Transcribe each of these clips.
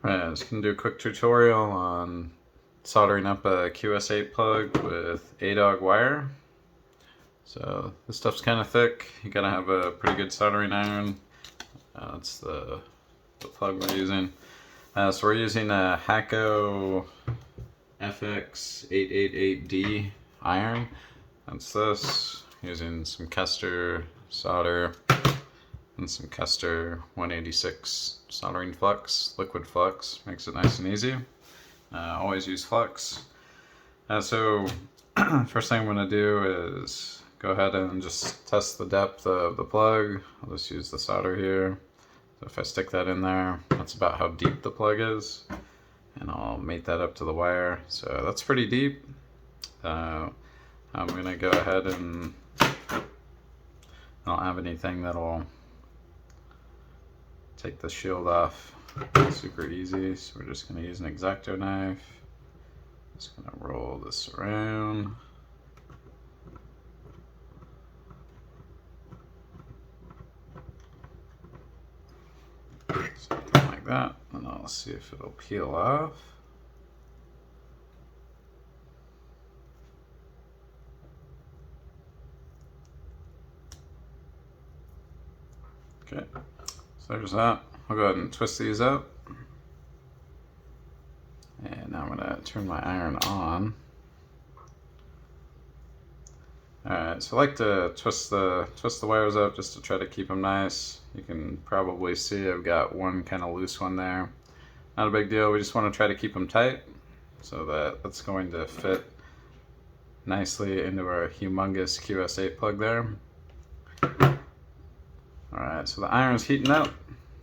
Right, I'm just going to do a quick tutorial on soldering up a QS8 plug with ADOG wire. So this stuff's kind of thick. You gotta have a pretty good soldering iron. That's the plug we're using. So we're using a Hakko FX888D iron. That's this. Using some Kester solder and some Kester 186 soldering flux, liquid flux. Makes it nice and easy. Always use flux. So first thing I'm going to do is go ahead and just test the depth of the plug. I'll just use the solder here. So if I stick that in there, that's about how deep the plug is. And I'll mate that up to the wire. So that's pretty deep. I'm going to go ahead and I don't have anything that'll take the shield off super easy. So we're just going to use an X-Acto knife. Just going to roll this around. Something like that, and I'll see if it'll peel off. Okay, so there's that. I'll go ahead and twist these up. And now I'm going to turn my iron on. Alright, so I like to twist the wires up just to try to keep them nice. You can probably see I've got one kind of loose one there. Not a big deal, we just want to try to keep them tight so that that's going to fit nicely into our humongous QS8 plug there. Alright, so the iron's heating up.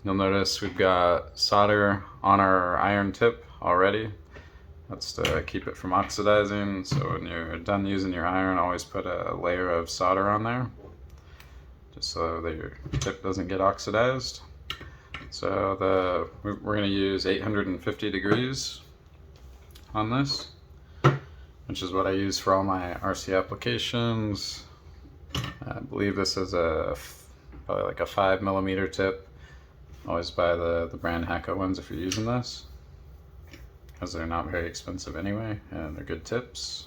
You'll notice we've got solder on our iron tip already. That's to keep it from oxidizing. So when you're done using your iron, always put a layer of solder on there, just so that your tip doesn't get oxidized. So we're going to use 850 degrees on this, which is what I use for all my RC applications. I believe this is probably like a 5mm tip. Always buy the brand Hakko ones if you're using this, because they're not very expensive anyway, and they're good tips.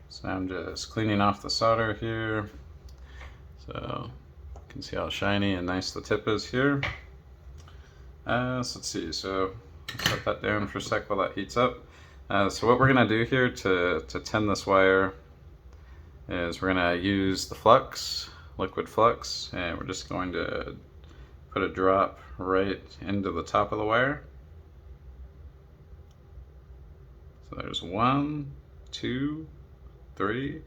So I'm just cleaning off the solder here, so you can see how shiny and nice the tip is here. So let's see, so I'll set that down for a sec while that heats up. So what we're going to do here to tend this wire is we're going to use the flux, liquid flux, and we're just going to put a drop right into the top of the wire. So there's 1, 2, 3.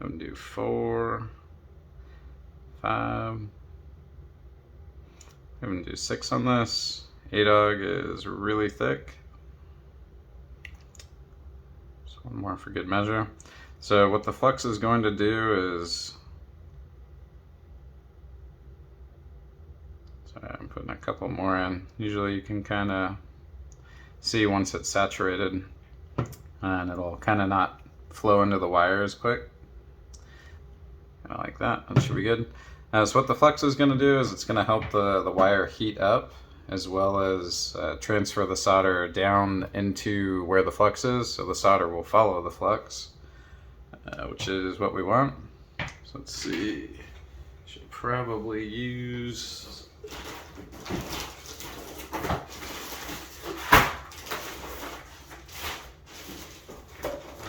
I'm gonna do 4, 5. I'm gonna do 6 on this. ADOG is really thick. Just one more for good measure. So what the flux is going to do is, sorry, I'm putting a couple more in. Usually you can kind of see once it's saturated, and it'll kind of not flow into the wire as quick. Kind of like that. That should be good. So what the flux is going to do is it's going to help the wire heat up, as well as transfer the solder down into where the flux is, so the solder will follow the flux, which is what we want. So let's see. Should probably use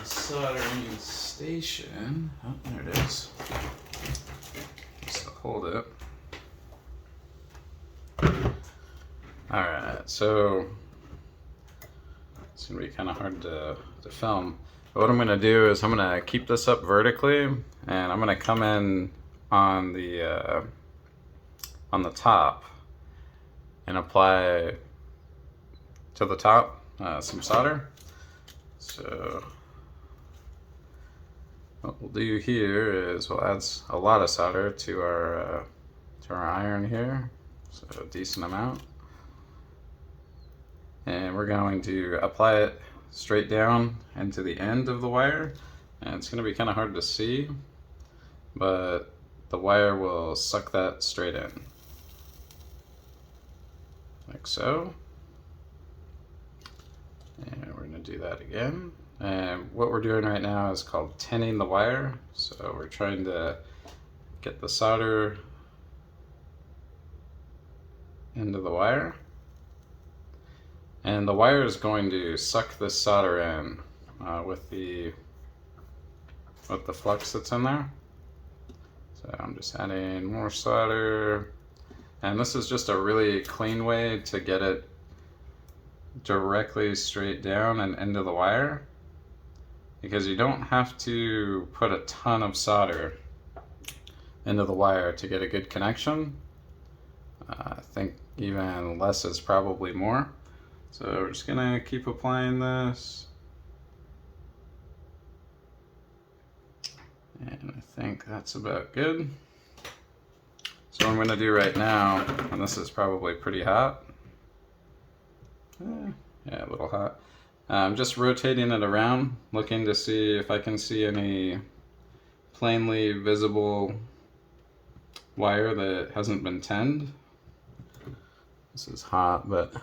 soldering station. Oh, there it is. Just to hold it. Alright, so it's going to be kind of hard to film. But what I'm going to do is I'm going to keep this up vertically, and I'm going to come in on the top and apply to the top some solder. So what we'll do here is we'll add a lot of solder to our iron here, so a decent amount, and we're going to apply it straight down into the end of the wire. And it's going to be kind of hard to see, but the wire will suck that straight in. like so. And we're going to do that again. And what we're doing right now is called tinning the wire. So we're trying to get the solder into the wire. And the wire is going to suck this solder in with the flux that's in there. So I'm just adding more solder. And this is just a really clean way to get it directly straight down and into the wire, because you don't have to put a ton of solder into the wire to get a good connection. I think even less is probably more. So we're just gonna keep applying this. And I think that's about good. So what I'm gonna do right now, and this is probably pretty hot. Yeah, a little hot. I'm just rotating it around, looking to see if I can see any plainly visible wire that hasn't been tinned. This is hot, but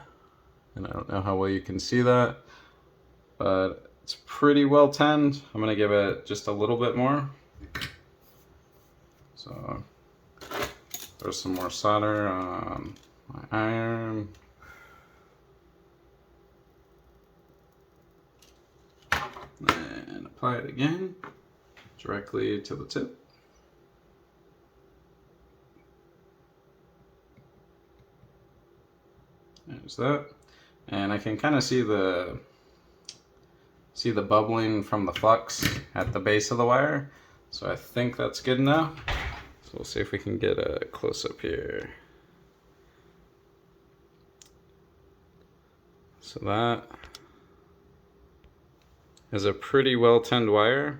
and I don't know how well you can see that, but it's pretty well tinned. I'm gonna give it just a little bit more. So there's some more solder on my iron. And apply it again directly to the tip. There's that. And I can kind of see the bubbling from the flux at the base of the wire. So I think that's good enough. So we'll see if we can get a close-up here. So that is a pretty well tinned wire.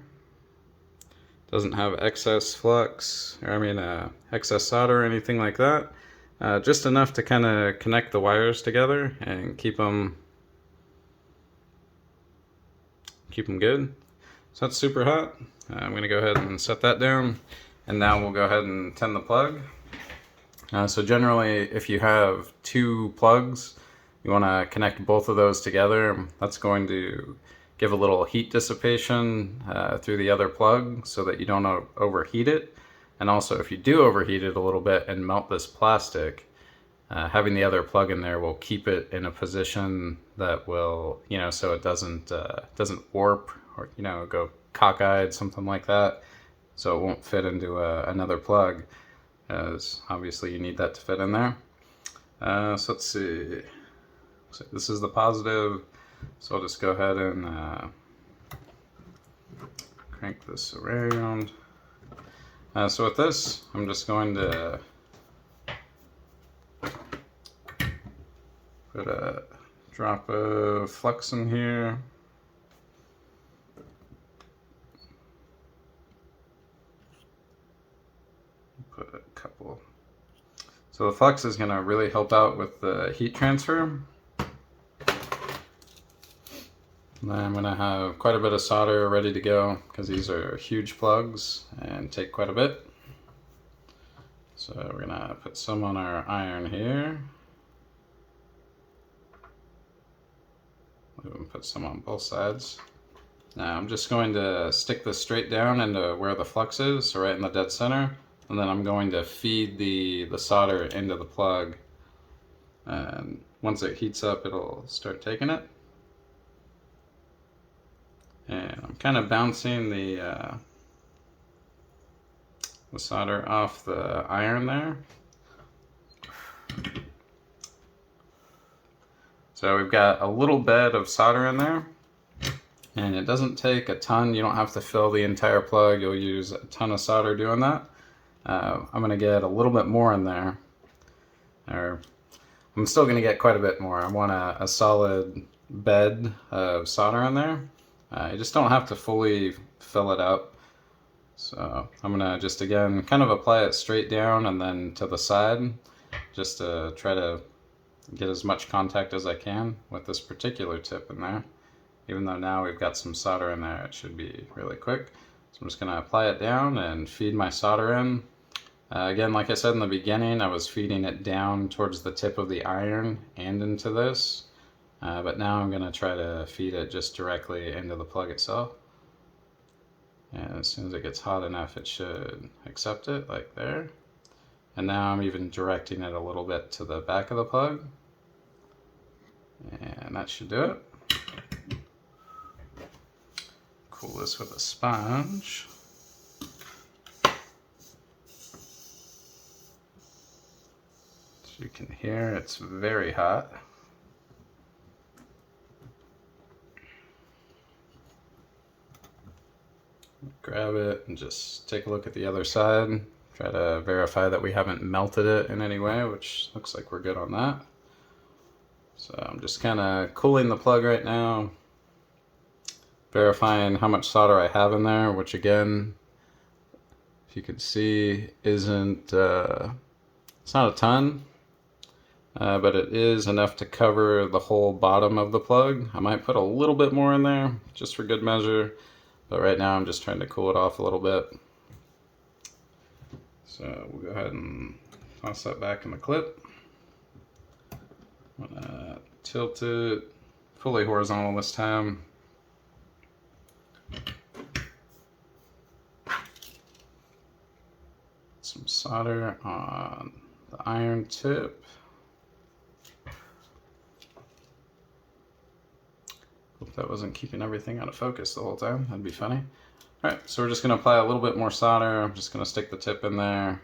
Doesn't have excess flux, or excess solder or anything like that. Just enough to kind of connect the wires together and keep them good. So that's super hot. I'm gonna go ahead and set that down, and now we'll go ahead and tin the plug. So generally, if you have two plugs, you want to connect both of those together. That's going to give a little heat dissipation through the other plug so that you don't overheat it. And also, if you do overheat it a little bit and melt this plastic, having the other plug in there will keep it in a position that will, so it doesn't warp or, go cockeyed, something like that. So it won't fit into another plug, as obviously you need that to fit in there. So let's see. So this is the positive. So I'll just go ahead and crank this around. So with this, I'm just going to put a drop of flux in here. Put a couple. So the flux is going to really help out with the heat transfer. And then I'm going to have quite a bit of solder ready to go because these are huge plugs and take quite a bit. So we're going to put some on our iron here. We'll put some on both sides. Now I'm just going to stick this straight down into where the flux is, so right in the dead center. And then I'm going to feed the solder into the plug. And once it heats up, it'll start taking it. And I'm kind of bouncing the solder off the iron there. So we've got a little bed of solder in there, and it doesn't take a ton. You don't have to fill the entire plug. You'll use a ton of solder doing that. I'm going to get a little bit more in there, or I'm still going to get quite a bit more. I want a solid bed of solder in there. You just don't have to fully fill it up. So I'm going to just again kind of apply it straight down and then to the side, just to try to get as much contact as I can with this particular tip in there. Even though now we've got some solder in there, it should be really quick. So I'm just going to apply it down and feed my solder in. Again, like I said in the beginning, I was feeding it down towards the tip of the iron and into this, but now I'm going to try to feed it just directly into the plug itself. And as soon as it gets hot enough, it should accept it, like there. And now I'm even directing it a little bit to the back of the plug. And that should do it. Cool this with a sponge. As you can hear, it's very hot. Grab it and just take a look at the other side. Try to verify that we haven't melted it in any way, which looks like we're good on that. So I'm just kind of cooling the plug right now, verifying how much solder I have in there, which again, if you can see, isn't, it's not a ton, but it is enough to cover the whole bottom of the plug. I might put a little bit more in there, just for good measure, but right now I'm just trying to cool it off a little bit. So we'll go ahead and toss that back in the clip. I'm gonna tilt it fully horizontal this time. Some solder on the iron tip. Hope that wasn't keeping everything out of focus the whole time. That'd be funny. Alright, so we're just going to apply a little bit more solder. I'm just going to stick the tip in there,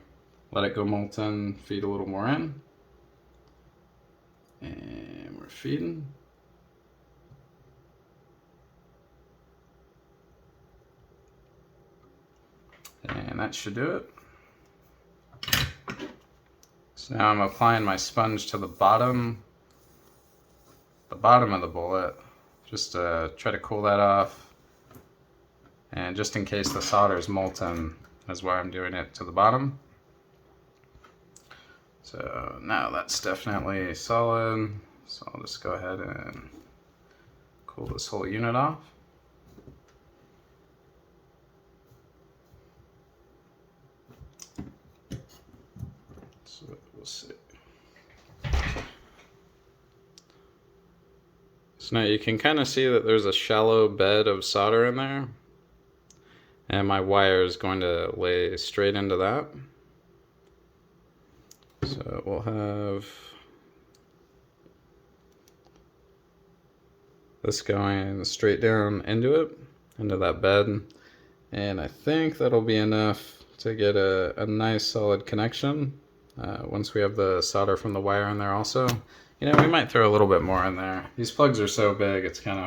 let it go molten, feed a little more in. And we're feeding. And that should do it. So now I'm applying my sponge to the bottom of the bullet, just to try to cool that off. And just in case the solder is molten, that's why I'm doing it to the bottom. So now that's definitely solid. So I'll just go ahead and cool this whole unit off. So we'll see. So now you can kind of see that there's a shallow bed of solder in there. And my wire is going to lay straight into that. So we'll have this going straight down into that bed. And I think that'll be enough to get a nice solid connection. Once we have the solder from the wire in there also. You know, we might throw a little bit more in there. These plugs are so big, it's kind of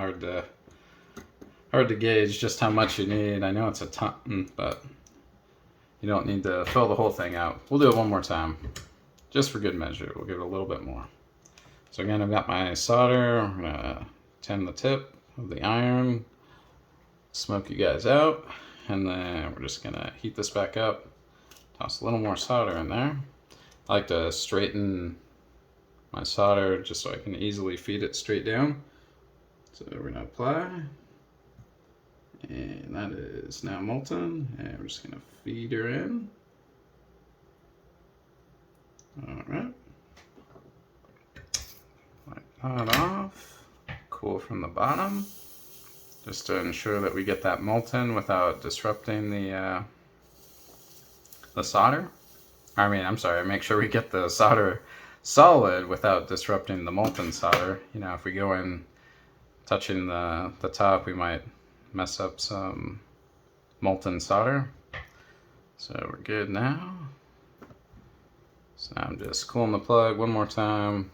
hard to gauge just how much you need. I know it's a ton, but you don't need to fill the whole thing out. We'll do it one more time, just for good measure. We'll give it a little bit more. So again, I've got my solder. I'm gonna tend the tip of the iron, smoke you guys out, and then we're just gonna heat this back up. Toss a little more solder in there. I like to straighten my solder just so I can easily feed it straight down. So we're gonna apply. And that is now molten, and we're just going to feed her in. Alright. Wipe that off. Cool from the bottom. Just to ensure that we get that molten without disrupting the solder. I'm sorry, make sure we get the solder solid without disrupting the molten solder. You know, if we go in touching the top, we might mess up some molten solder. So we're good now. So now I'm just cooling the plug one more time.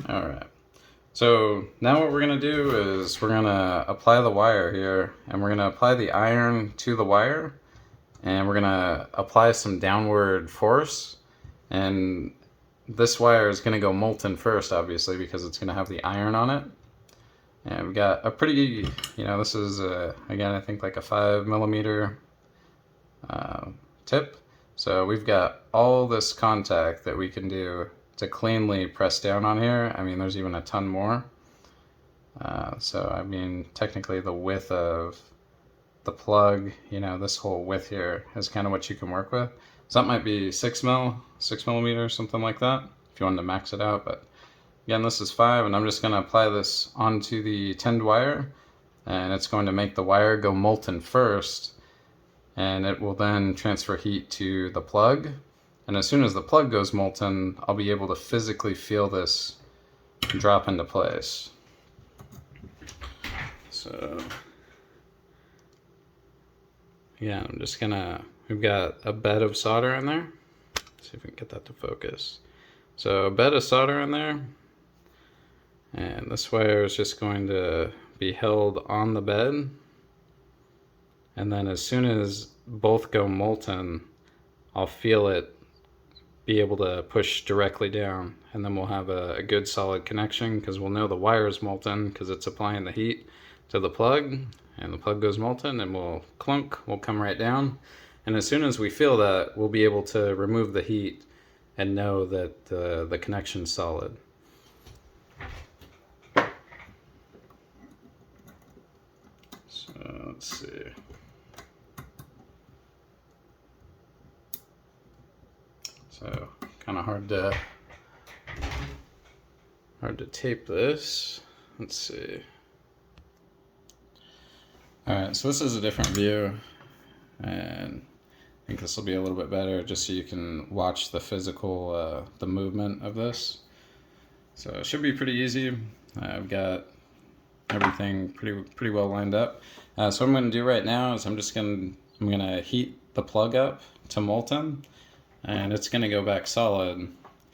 Alright. So now what we're going to do is we're going to apply the wire here, and we're going to apply the iron to the wire, and we're going to apply some downward force. And this wire is going to go molten first, obviously, because it's going to have the iron on it. And we've got a pretty, this is, again, I think like a 5mm tip. So we've got all this contact that we can do to cleanly press down on here. I mean, there's even a ton more. So, I mean, technically the width of the plug, you know, this whole width here is kind of what you can work with. So that might be 6 millimeters, something like that, if you wanted to max it out. But again, this is 5, and I'm just going to apply this onto the tinned wire, and it's going to make the wire go molten first, and it will then transfer heat to the plug. And as soon as the plug goes molten, I'll be able to physically feel this drop into place. So yeah, I'm just gonna, we've got a bed of solder in there. Let's see if we can get that to focus. So a bed of solder in there, and this wire is just going to be held on the bed. And then as soon as both go molten, I'll feel it be able to push directly down, and then we'll have a good solid connection, because we'll know the wire is molten because it's applying the heat to the plug, and the plug goes molten, and we'll clunk, we'll come right down. And as soon as we feel that, we'll be able to remove the heat and know that the connection's solid. So let's see. So kind of hard to tape this. Let's see. All right, so this is a different view, and I think this will be a little bit better, just so you can watch the physical, the movement of this. So it should be pretty easy. I've got everything pretty well lined up. So what I'm going to do right now is I'm going to heat the plug up to molten, and it's going to go back solid,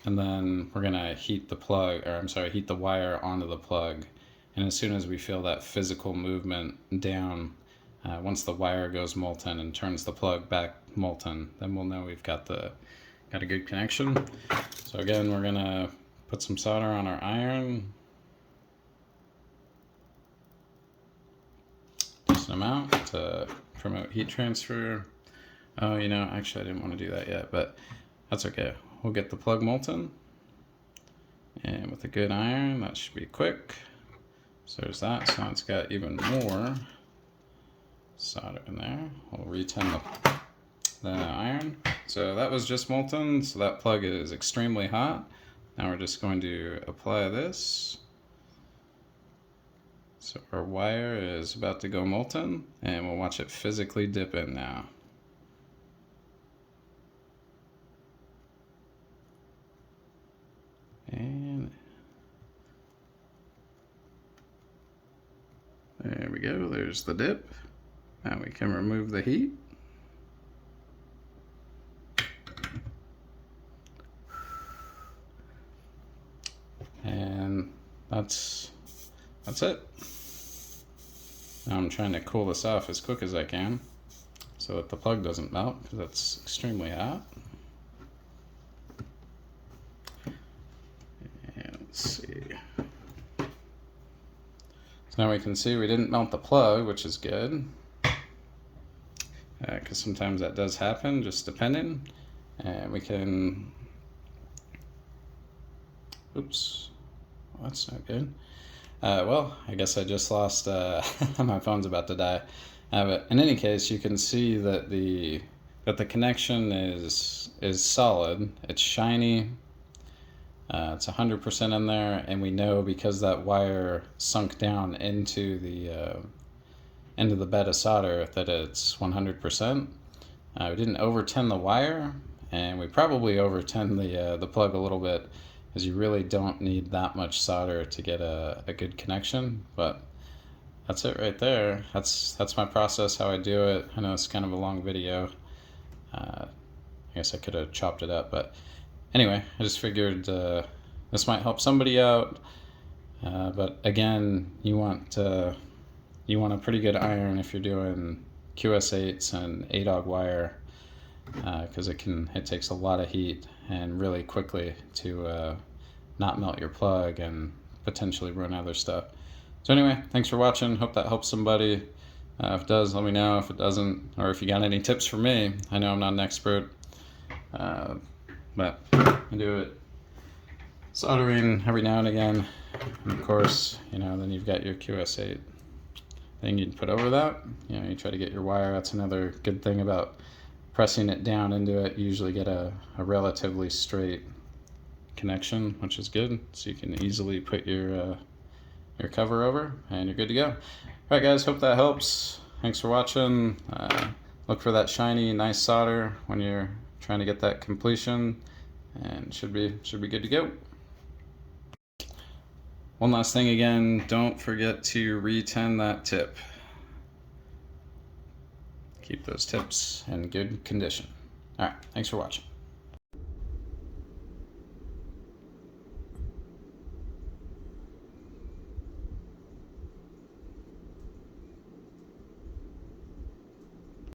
and then we're going to heat the plug, or I'm sorry, heat the wire onto the plug. And as soon as we feel that physical movement down, once the wire goes molten and turns the plug back molten, then we'll know we've got a good connection. So again, we're going to put some solder on our iron, just an amount to promote heat transfer. Oh, you know, actually I didn't want to do that yet, but that's okay. We'll get the plug molten, and with a good iron, that should be quick. So there's that. So it's got even more solder in there. We'll retin the iron. So that was just molten, so that plug is extremely hot. Now we're just going to apply this. So our wire is about to go molten, and we'll watch it physically dip in now. And there we go, there's the dip. Now we can remove the heat. And that's it. Now I'm trying to cool this off as quick as I can so that the plug doesn't melt, because it's extremely hot. And let's see. So now we can see we didn't melt the plug, which is good, because sometimes that does happen, just depending. And we can, oops, well, that's not good. Well, I guess I just lost, my phone's about to die. But in any case, you can see that the connection is solid. It's shiny. It's 100% in there, and we know because that wire sunk down into the bed of solder that it's 100%. We didn't overtin the wire, and we probably overtin the plug a little bit, because you really don't need that much solder to get a good connection. But that's it right there. That's my process, how I do it. I know it's kind of a long video. I guess I could have chopped it up, but anyway, I just figured this might help somebody out. But again, you want a pretty good iron if you're doing QS8s and ADOG wire, because it takes a lot of heat and really quickly to not melt your plug and potentially ruin other stuff. So anyway, thanks for watching. Hope that helps somebody. If it does, let me know. If it doesn't, or if you got any tips for me, I know I'm not an expert, but I do it soldering every now and again. And of course, you know, then you've got your QS8. thing you'd put over that. You know, you try to get your wire. That's another good thing about pressing it down into it. You usually get a relatively straight connection, which is good. So you can easily put your cover over and you're good to go. All right, guys, hope that helps. Thanks for watching. Look for that shiny, nice solder when you're trying to get that completion, and should be good to go. One last thing again, don't forget to re-tin that tip. Keep those tips in good condition. All right, thanks for watching.